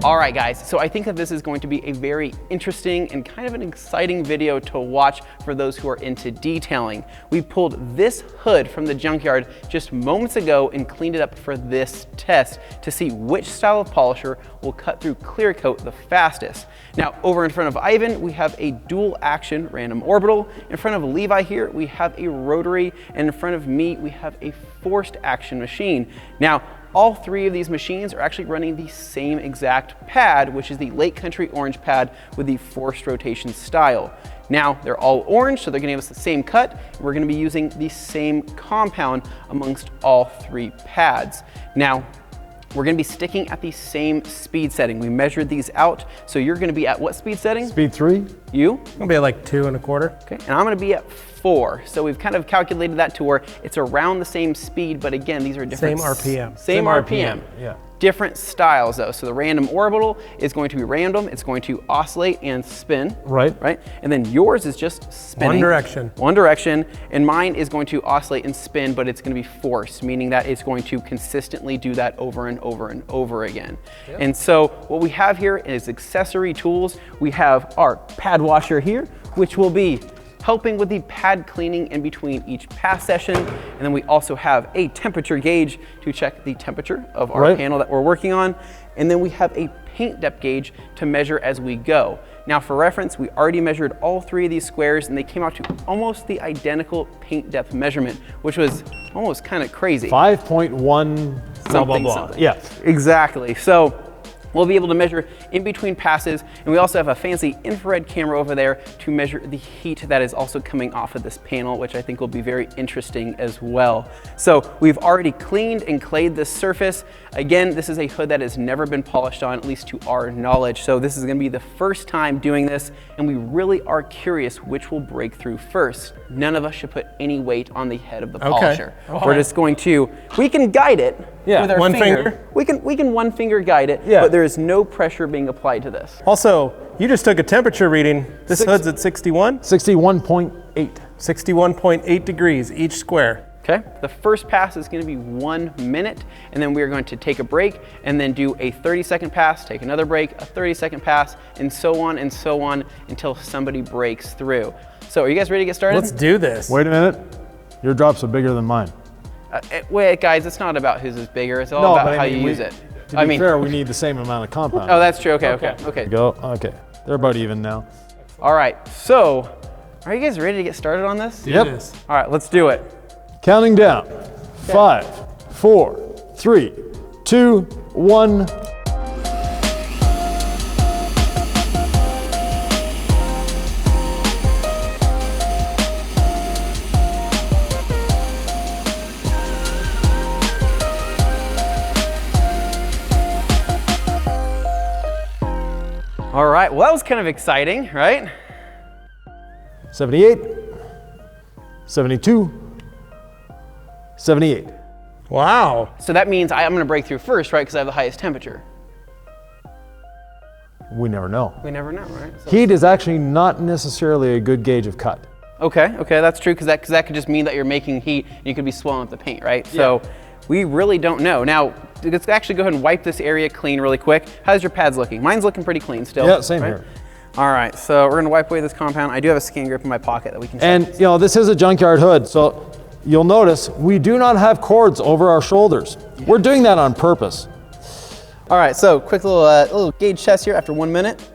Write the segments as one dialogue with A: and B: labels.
A: All right, guys, so I think that this is going to be a very interesting and kind of an exciting video to watch for those who are into detailing. We pulled this hood from the junkyard just moments ago and cleaned it up for this test to see which style of polisher will cut through clear coat the fastest. Now, over in front of Ivan, we have a dual action random orbital. In front of Levi here, we have a rotary, and in front of me, we have a forced action machine. Now, all three of these machines are actually running the same exact pad, which is the Lake Country orange pad with the forced rotation style. Now, they're all orange, so they're gonna give us the same cut. We're gonna be using the same compound amongst all three pads. Now, we're gonna be sticking at the same speed setting. We measured these out, so you're gonna be at what speed setting?
B: Speed 3.
A: You?
C: I'm gonna be at like 2 1/4.
A: Okay, and I'm gonna be at 4. So we've kind of calculated that to where it's around the same speed, but again, these are different.
C: Same RPM.
A: Same RPM.
B: Yeah.
A: Different styles though. So the random orbital is going to be random. It's going to oscillate and spin.
B: Right.
A: Right. And then yours is just spinning.
C: One direction.
A: One direction. And mine is going to oscillate and spin, but it's going to be forced, meaning that it's going to consistently do that over and over and over again. Yep. And so what we have here is accessory tools. We have our pad washer here, which will be helping with the pad cleaning in between each pass session. And then we also have a temperature gauge to check the temperature of our panel that we're working on. And then we have a paint depth gauge to measure as we go. Now for reference, we already measured all three of these squares and they came out to almost the identical paint depth measurement, which was almost kind of crazy.
B: 5.1 blah, blah, blah.
A: Something.
B: Yeah.
A: Exactly. So we'll be able to measure in between passes, and we also have a fancy infrared camera over there to measure the heat that is also coming off of this panel, which I think will be very interesting as well. So we've already cleaned and clayed this surface. Again, this is a hood that has never been polished on, at least to our knowledge. So this is gonna be the first time doing this, and we really are curious which will break through first. None of us should put any weight on the head of the polisher. We're just going to, we can guide it with our finger. We can one finger guide it, but there is no pressure being applied to this.
C: Also, you just took a temperature reading. This hood's at 61?
B: 61.8.
C: 61.8 degrees each square.
A: Okay, the first pass is gonna be 1 minute, and then we're going to take a break and then do a 30-second pass, take another break, a 30-second pass, and so on until somebody breaks through. So are you guys ready to get started?
C: Let's do this.
B: Wait a minute. Your drops are bigger than mine.
A: Wait, guys, it's not about whose is bigger. It's all about how you use it.
B: To be fair, we need the same amount of compound.
A: Oh, that's true. Okay.
B: Go. Okay. They're about even now.
A: All right. So, are you guys ready to get started on this?
B: Yep.
A: All right, let's do it.
B: Counting down. 5, 4, 3, 2, 1.
A: All right, well, that was kind of exciting, right?
B: 78, 72, 78.
C: Wow.
A: So that means I'm gonna break through first, right? Because I have the highest temperature.
B: We never know.
A: We never know, right? So
B: Heat is actually not necessarily a good gauge of cut.
A: Okay, that's true, because that could just mean that you're making heat and you could be swelling up the paint, right? So we really don't know. Now, let's actually go ahead and wipe this area clean really quick. How's your pads looking? Mine's looking pretty clean still.
B: Yeah, same here.
A: All right, so we're gonna wipe away this compound. I do have a skin grip in my pocket that we can check.
B: And you know, this is a junkyard hood, so you'll notice we do not have cords over our shoulders. We're doing that on purpose.
A: All right, so quick little gauge test here after 1 minute.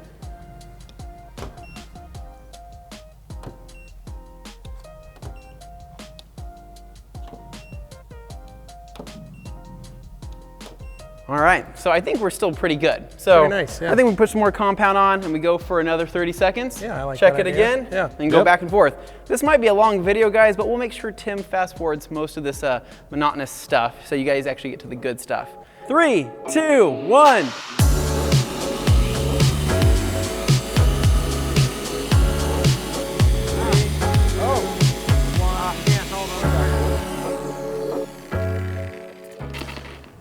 A: All right, so I think we're still pretty good. So
C: pretty nice, yeah.
A: I think we put some more compound on and we go for another 30 seconds.
C: Yeah, I like
A: Check
C: that
A: it
C: idea.
A: again,
C: Yeah.
A: and go back and forth. This might be a long video, guys, but we'll make sure Tim fast forwards most of this monotonous stuff so you guys actually get to the good stuff. 3, 2, 1.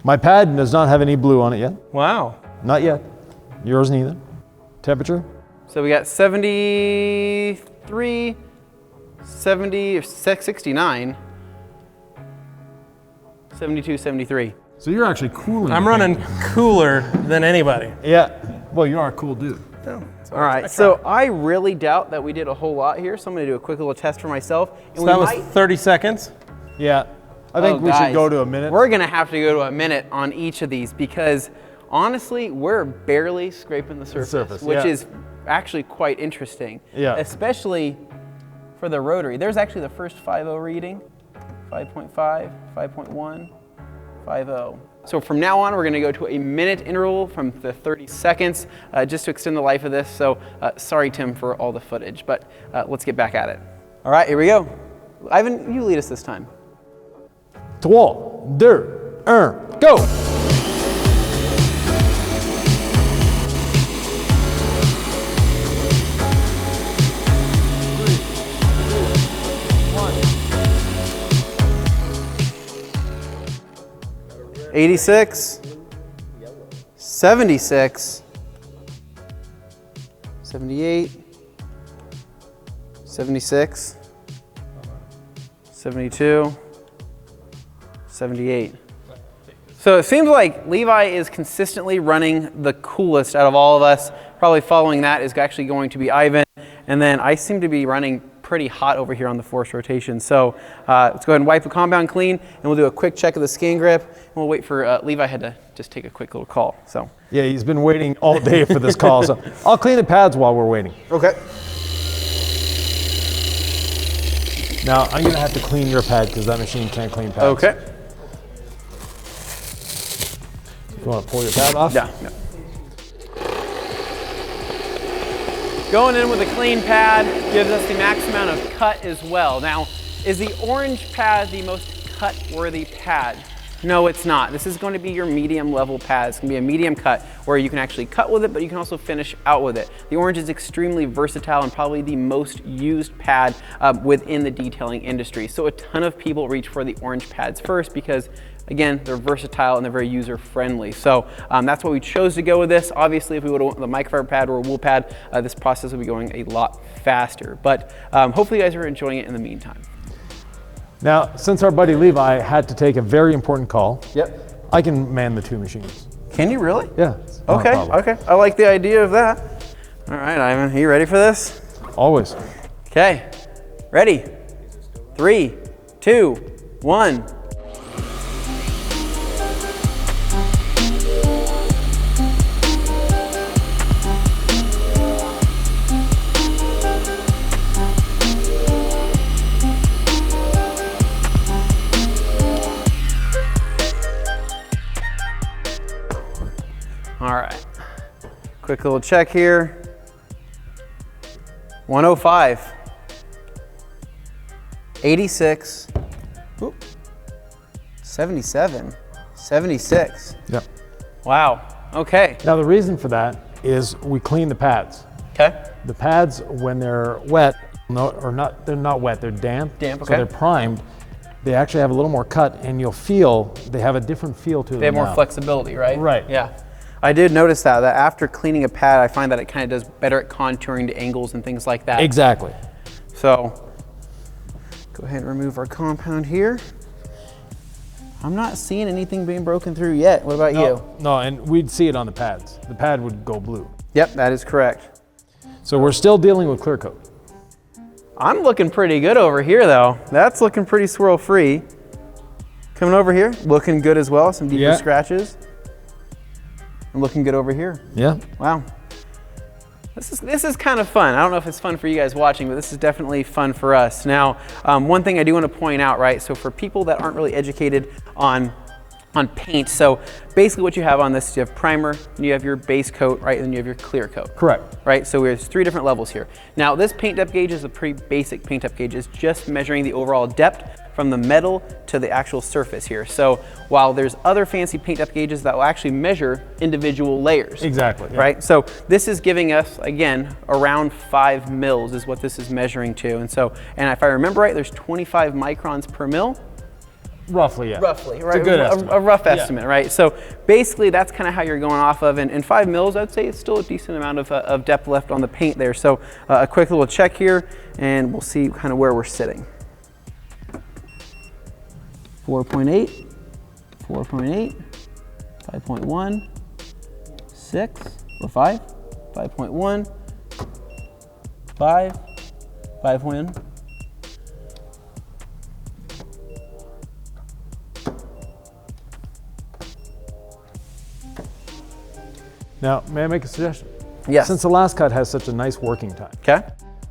B: My pad does not have any blue on it yet.
C: Wow.
B: Not yet. Yours neither. Temperature?
A: So we got 73, 70, 69, 72, 73.
B: So you're actually cooling.
C: I'm running cooler than anybody.
B: Yeah. Well, you are a cool dude.
A: All right, so I really doubt that we did a whole lot here, so I'm gonna do a quick little test for myself. And
C: So that was 30 seconds.
B: Yeah. I think we should go to a minute.
A: We're gonna have to go to a minute on each of these because honestly, we're barely scraping the surface, which is actually quite interesting.
B: Yeah.
A: Especially for the rotary. There's actually the first 5.0 reading, 5.5, 5.1, 5.0. So from now on, we're gonna go to a minute interval from the 30 seconds just to extend the life of this. So sorry, Tim, for all the footage, but let's get back at it. All right, here we go. Ivan, you lead us this time.
B: 3, 2, 1, go!
A: $86, $76, $78, $76, $72, $78. So it seems like Levi is consistently running the coolest out of all of us. Probably following that is actually going to be Ivan. And then I seem to be running pretty hot over here on the forced rotation. So let's go ahead and wipe the compound clean, and we'll do a quick check of the skin grip, and we'll wait for Levi had to just take a quick little call. So
B: yeah, he's been waiting all day for this call. So I'll clean the pads while we're waiting.
A: Okay.
B: Now I'm gonna have to clean your pad because that machine can't clean pads.
A: Okay.
B: You want to pull your pad off?
A: Yeah. Going in with a clean pad gives us the max amount of cut as well. Now, is the orange pad the most cut-worthy pad? No, it's not. This is going to be your medium level pad. It's going to be a medium cut where you can actually cut with it, but you can also finish out with it. The orange is extremely versatile and probably the most used pad within the detailing industry. So a ton of people reach for the orange pads first because again, they're versatile and they're very user-friendly. So that's why we chose to go with this. Obviously, if we would have went with a microfiber pad or a wool pad, this process would be going a lot faster. But hopefully you guys are enjoying it in the meantime.
B: Now, since our buddy Levi had to take a very important call,
A: Yep.
B: I can man the 2 machines.
A: Can you really?
B: Yeah.
A: Okay, okay. I like the idea of that. All right, Ivan, are you ready for this?
B: Always.
A: Okay, ready? 3, 2, 1. All right, quick little check here. 105, 86, 77, 76.
B: Yep.
A: Wow, okay.
B: Now the reason for that is we clean the pads.
A: Okay.
B: The pads, when they're wet, they're not wet, they're damp.
A: Damp,
B: So
A: okay.
B: they're primed. They actually have a little more cut, and you'll feel they have a different feel to them.
A: They have more
B: now.
A: flexibility, right?
B: Right.
A: Yeah. I did notice that after cleaning a pad, I find that it kind of does better at contouring to angles and things like that.
B: Exactly.
A: So, go ahead and remove our compound here. I'm not seeing anything being broken through yet. What about you?
B: No, and we'd see it on the pads. The pad would go blue.
A: Yep, that is correct.
B: So we're still dealing with clear coat.
A: I'm looking pretty good over here though. That's looking pretty swirl free. Coming over here, looking good as well. Some deeper scratches. And looking good over here.
B: Yeah.
A: Wow. This is kind of fun. I don't know if it's fun for you guys watching, but this is definitely fun for us. Now, one thing I do want to point out, right? So for people that aren't really educated on paint, so basically what you have on this, you have primer, and you have your base coat, right? And then you have your clear coat.
B: Correct.
A: Right, so there's 3 different levels here. Now this paint depth gauge is a pretty basic paint depth gauge. It's just measuring the overall depth from the metal to the actual surface here. So while there's other fancy paint depth gauges that will actually measure individual layers.
B: Exactly. Yeah.
A: Right, so this is giving us, again, around 5 mils is what this is measuring to. And so, and if I remember right, there's 25 microns per mil.
B: Roughly, yeah.
A: Roughly, right?
B: It's a good estimate.
A: A rough estimate, right? So basically that's kind of how you're going off of, and 5 mils, I'd say it's still a decent amount of depth left on the paint there. So a quick little check here, and we'll see kind of where we're sitting. 4.8, 4.8, 5.1, 6, or 5, 5.1, 5, 5.1.
B: Now, may I make a suggestion?
A: Yes.
B: Since the last cut has such a nice working time,
A: Okay.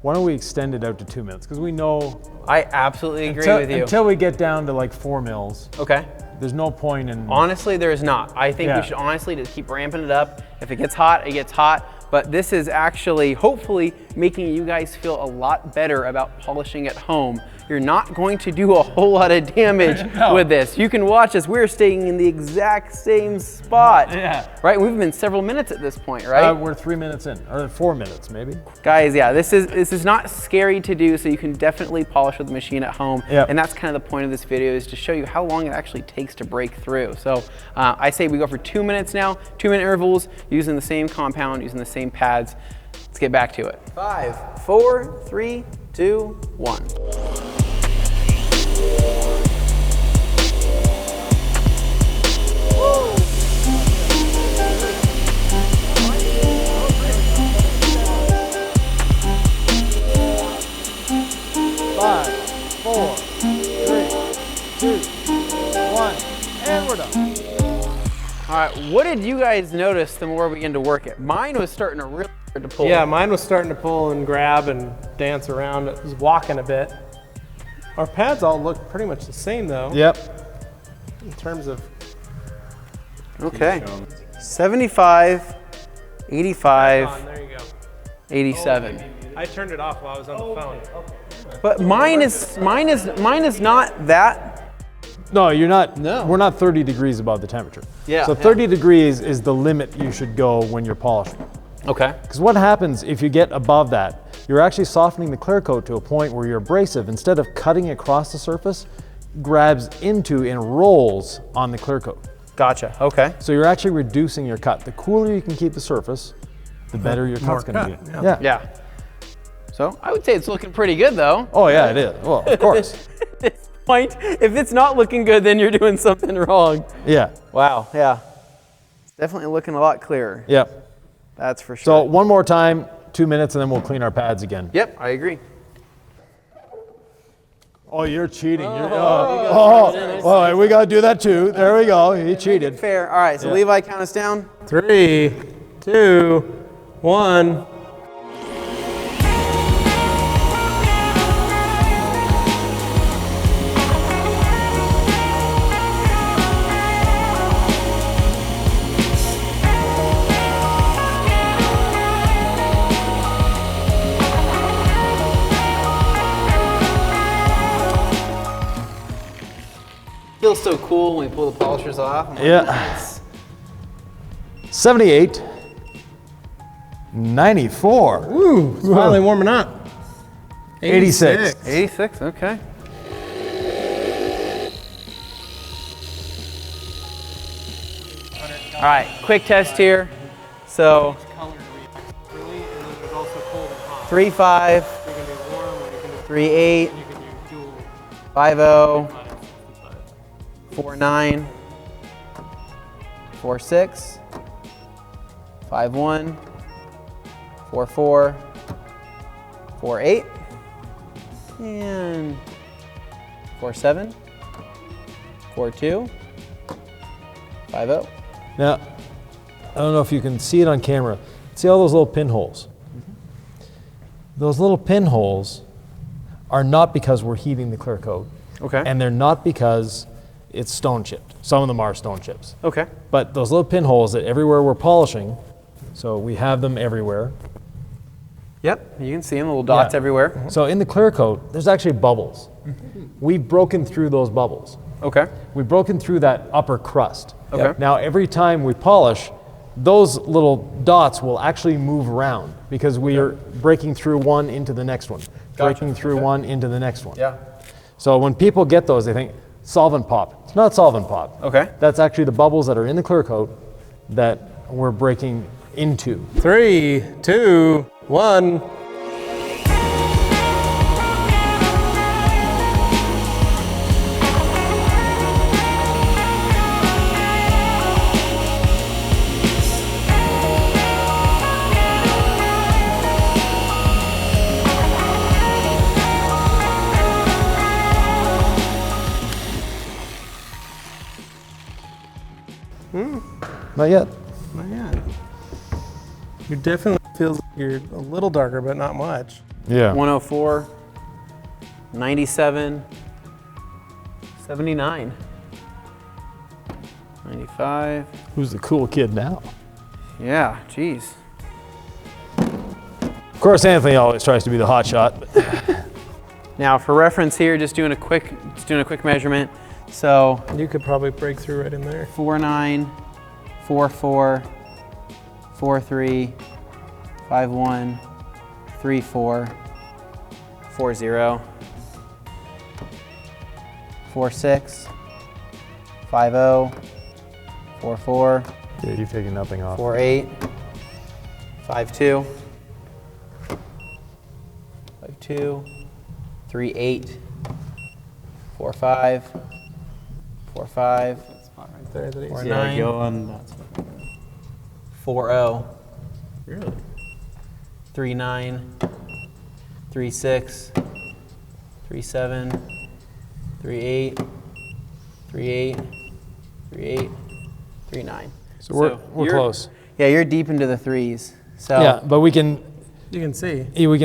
B: why don't we extend it out to 2 minutes? Because we know
A: I absolutely agree with you.
B: until we get down to like 4 mils,
A: Okay.
B: there's no point in.
A: Honestly, there is not. I think
B: Yeah.
A: we should honestly just keep ramping it up. If it gets hot, it gets hot. But this is actually, hopefully, making you guys feel a lot better about polishing at home. You're not going to do a whole lot of damage with this. You can watch us. We're staying in the exact same spot.
B: Yeah.
A: Right? We've been several minutes at this point, right?
B: We're 3 minutes in, or 4 minutes maybe.
A: Guys, yeah, this is not scary to do, so you can definitely polish with the machine at home.
B: Yep.
A: And that's kind of the point of this video, is to show you how long it actually takes to break through. So I say we go for 2 minutes now, 2-minute intervals, using the same compound, using the same pads. Let's get back to it. 5, 4, 3, 2, 1.
B: Five, 4, 3, 2, 1, and we're done.
A: All right, what did you guys notice the more we began to work it? Mine was starting to really start to pull.
C: Yeah, mine was starting to pull and grab and dance around. It was walking a bit. Our pads all look pretty much the same though.
B: Yep.
C: In terms of.
A: Okay. 75, 85,
C: There you go.
A: 87.
C: I turned it off while I was on the phone.
A: But mine is not that.
B: No, you're not.
A: No.
B: We're not 30 degrees above the temperature.
A: Yeah,
B: So
A: yeah.
B: 30 degrees is the limit you should go when you're polishing.
A: Okay.
B: Because what happens if you get above that, you're actually softening the clear coat to a point where your abrasive, instead of cutting across the surface, grabs into and rolls on the clear coat.
A: Gotcha. Okay.
B: So you're actually reducing your cut. The cooler you can keep the surface, the better your cut's going to be.
C: yeah.
A: Yeah. So I would say it's looking pretty good though.
B: Oh yeah, it is. Well, of course.
A: At this point, if it's not looking good, then you're doing something wrong.
B: Yeah.
A: Wow. Yeah. It's definitely looking a lot clearer.
B: Yep.
A: That's for sure.
B: So one more time, 2 minutes, and then we'll clean our pads again.
A: Yep, I agree.
B: Oh, you're cheating. Oh, we got to do that too. There we go. He cheated.
A: Fair. All right. So Levi, count us down.
C: 3, 2, 1.
A: Feels so cool when we pull the polishers off. I'm like,
B: Yeah.
A: nice.
B: 78. 94.
C: Ooh, it's finally warming up.
B: 86.
A: 86. Okay. All right. Quick test here. So 3.5, 3.8, 5.0, 4.9, 4.6, 5.1, 4.4, 4.8, and 4.7, 4.2, 5.0.
B: Now, I don't know if you can see it on camera. See all those little pinholes? Those little pinholes are not because we're heating the clear coat.
A: Okay.
B: And they're not because it's stone chipped. Some of them are stone chips.
A: Okay.
B: But those little pinholes that everywhere we're polishing, so we have them everywhere.
A: Yep. You can see them, little dots
B: Yeah.
A: everywhere.
B: So in the clear coat, there's actually bubbles. We've broken through those bubbles.
A: Okay.
B: We've broken through that upper crust.
A: Okay.
B: Now every time we polish, those little dots will actually move around because we are breaking through one into the next one, breaking through one into the next one.
A: Yeah.
B: So when people get those, they think solvent pop. It's not solvent pop.
A: Okay.
B: That's actually the bubbles that are in the clear coat that we're breaking into.
C: 3, 2, 1.
B: Not yet.
C: Not yet. You definitely feels like you're a little darker, but not much.
B: Yeah.
A: 104, 97, 79, 95.
B: Who's the cool kid now?
A: Yeah, geez.
B: Of course, Anthony always tries to be the hot shot.
A: Now, for reference here, just doing a quick measurement. So
C: You could probably break through right in there.
A: 49, 44, 43, 51, 34, 40, 46, 50, 44,
B: Yeah, you've taken nothing off.
A: 48, 52, 52, 38, 45, 45,
C: Spot right there that he's
A: 49,
D: go on that.
A: 40,
D: Really?
A: 39, 36, 37, 38, 38, 38, 39.
B: So we're
A: you're-
B: close.
A: Yeah, you're deep into the threes. So
B: Yeah, but we can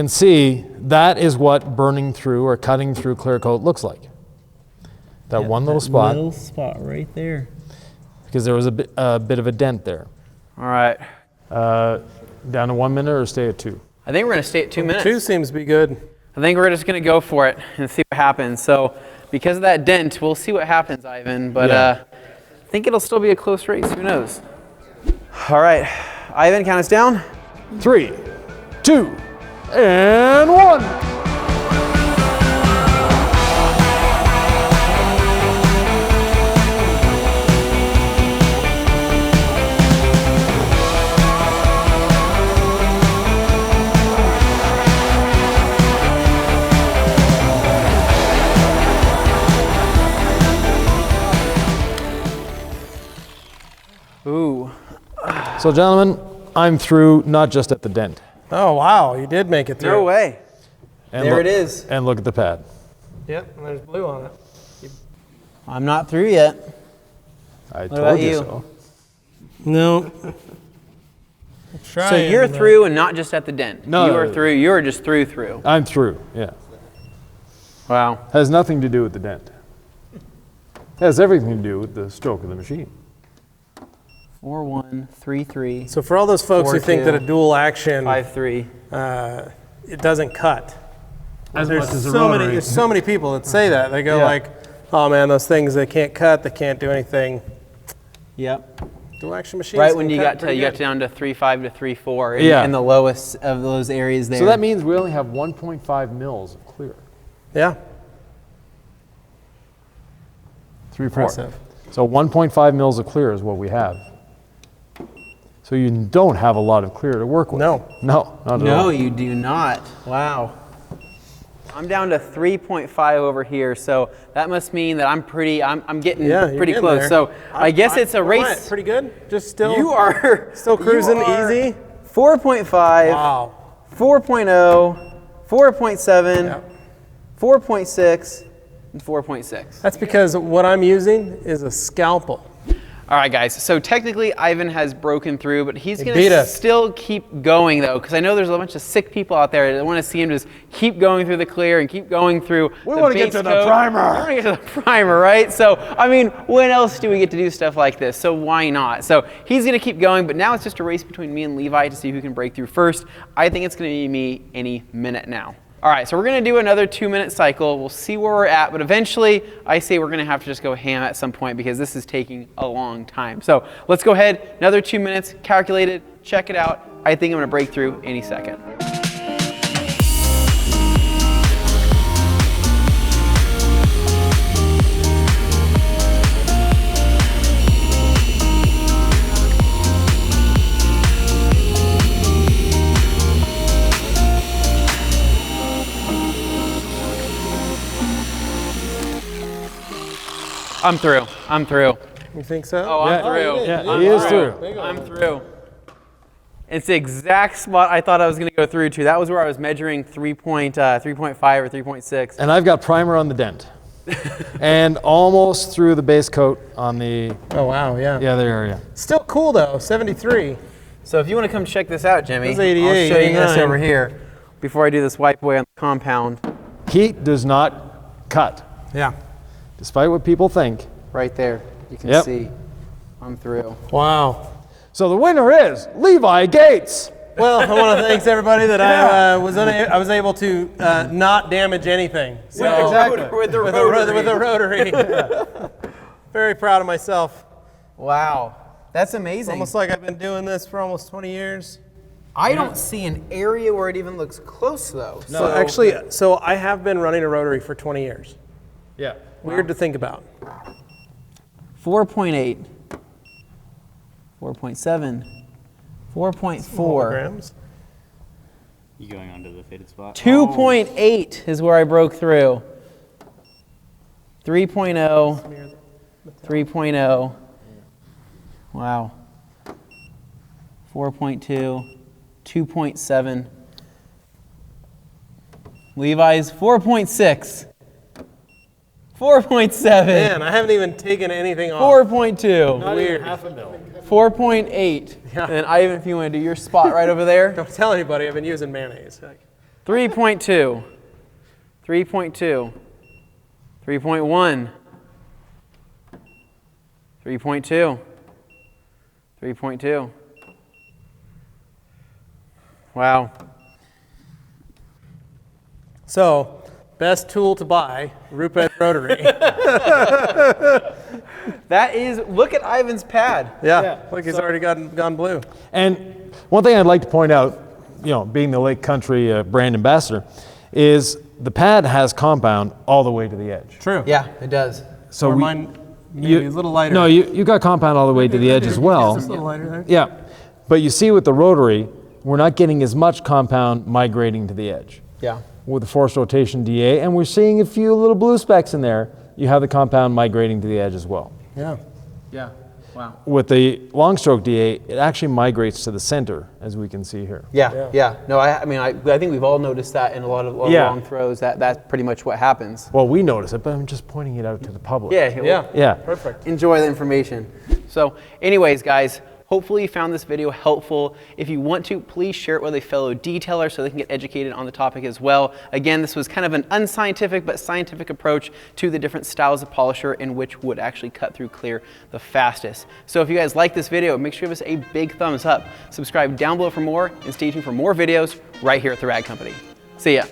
B: see that is what burning through or cutting through clear coat looks like. That one little spot,
D: Little spot right there.
B: because there was a bit of a dent there.
A: all right.
B: Down to 1 minute or stay at 2?
A: I think we're gonna stay at 2 minutes.
C: 2 seems to be good.
A: I think we're just gonna go for it and see what happens. So because of that dent, we'll see what happens, Ivan. But
B: Yeah.
A: I think it'll still be a close race. Who knows? All right, Ivan, count us down.
B: 3, 2, and 1.
A: Ooh.
B: So gentlemen, I'm through, not just at the dent.
C: Oh, wow, you did make it through.
A: No way.
B: And
A: There
B: look-
A: it is.
B: And look at the pad.
C: Yep, and there's blue on it.
A: I'm not through yet.
B: I
A: about
B: told you
A: you?
B: so.
C: No.
A: So you're through and not just at the dent.
B: No.
A: You are through. You are just through.
B: I'm through, yeah.
A: Wow.
B: Has nothing to do with the dent. Has everything to do with the stroke of the machine.
A: 4133
C: So for all those folks who think that a
A: 4-2,
C: dual action,
A: 53.
C: it doesn't cut.
B: As
C: There's
B: much as a
C: so many.
B: rotary.
C: There's so many people that say that. They go
B: Yeah.
C: like, "Oh man, those things they can't cut. They can't do anything."
A: Yep.
C: Dual action machines.
A: Right when
C: can
A: you
C: cut
A: got
C: pretty
A: to
C: good.
A: down to 3.5 to 3.4
B: Yeah.
A: in the lowest of those areas there.
B: So that means we only have 1.5 mils of clear.
C: Yeah.
B: 3/4.
C: Impressive.
B: So 1.5 mils of clear is what we have. So you don't have a lot of clear to work with.
C: No.
B: No, not at
A: No,
B: all.
A: you do not. Wow. I'm down to 3.5 over here, so that must mean that I'm getting
C: Yeah, you're
A: pretty
C: getting
A: close.
C: there.
A: So I guess it's a
C: What am I,
A: race.
C: Pretty good. Just still.
A: You are
C: still cruising
A: you are
C: easy.
A: 4.5,
C: Wow.
A: 4.0, 4.7,
C: Yeah.
A: 4.6, and 4.6.
C: That's because what I'm using is a scalpel.
A: All right, guys. So technically, Ivan has broken through, but he's going
C: beat
A: to
C: us.
A: still keep going, though, because I know there's a bunch of sick people out there that want to see him just keep going through the clear and keep going through
B: We
A: the
B: wanna get
A: base
B: to the
A: coat.
B: primer.
A: We want to get to the primer, right? So, I mean, when else do we get to do stuff like this? So why not? So he's going to keep going, but now it's just a race between me and Levi to see who can break through first. I think it's going to be me any minute now. All right, so we're going to do another 2-minute cycle. We'll see where we're at, but eventually I say we're going to have to just go ham at some point because this is taking a long time. So let's go ahead, another 2 minutes, calculate it, check it out. I think I'm going to break through any second. I'm through. I'm through.
C: You think so?
A: Oh, I'm through.
B: Yeah, he is through.
A: I'm through. It's the exact spot I thought I was going to go through to. That was where I was measuring 3.5 or 3.6.
B: And I've got primer on the dent. And almost through the base coat on the,
C: Oh, wow, yeah.
B: the other area.
C: Still cool, though, 73.
A: So if you want to come check this out, Jimmy,
C: It was 88,
A: I'll show you this
C: 89.
A: over here before I do this wipe away on the compound.
B: Heat does not cut,
C: Yeah.
B: despite what people think.
A: Right there, you can
B: Yep.
A: see I'm through.
C: Wow.
B: So the winner is Levi Gates.
C: Well, I want to thank everybody that I was able to not damage anything. So,
A: With the rotary.
C: With the rotary. Very proud of myself.
A: Wow, that's amazing.
C: Almost like I've been doing this for almost 20 years.
A: I don't see an area where it even looks close though.
C: So actually, I have been running a rotary for 20 years.
B: Yeah.
C: Weird to think about.
A: 4.8, 4.7, 4.4,
C: Grams.
D: You going onto the faded spot?
A: 2.8 is where I broke through. 3.0, 3.0. Wow. 4.2, 2.7. Levi's 4.6. 4.7.
C: Man, I haven't even taken anything off.
A: 4.2.
C: Weird.
A: 4.8.
C: Yeah.
A: And Ivan, if you want to do your spot right over there.
C: Don't tell anybody I've been using mayonnaise.
A: 3.2. 3.2. 3.1. 3.2. 3.2. Wow.
C: So, best tool to buy, root bed rotary.
A: That is, look at Ivan's pad.
C: Yeah, look, he's already gone blue.
B: And one thing I'd like to point out, being the Lake Country brand ambassador, is the pad has compound all the way to the edge.
C: True.
A: Yeah, it does.
B: So
C: Or mine maybe a little lighter.
B: No, you got compound all the way to the edge as well.
C: Just a little lighter there.
B: Yeah, but you see with the rotary, we're not getting as much compound migrating to the edge.
A: Yeah.
B: With the forced rotation DA, and we're seeing a few little blue specks in there, you have the compound migrating to the edge as well.
C: Yeah.
A: Yeah. Wow.
B: With the long stroke DA, it actually migrates to the center, as we can see here.
A: Yeah. No, I mean, I think we've all noticed that in a lot of long throws. That's pretty much what happens.
B: Well, we notice it, but I'm just pointing it out to the public.
A: Yeah.
C: Perfect.
A: Enjoy the information. So anyways, guys, hopefully you found this video helpful. If you want to, please share it with a fellow detailer so they can get educated on the topic as well. Again, this was kind of an unscientific but scientific approach to the different styles of polisher and which would actually cut through clear the fastest. So if you guys like this video, make sure you give us a big thumbs up. Subscribe down below for more and stay tuned for more videos right here at The Rag Company. See ya.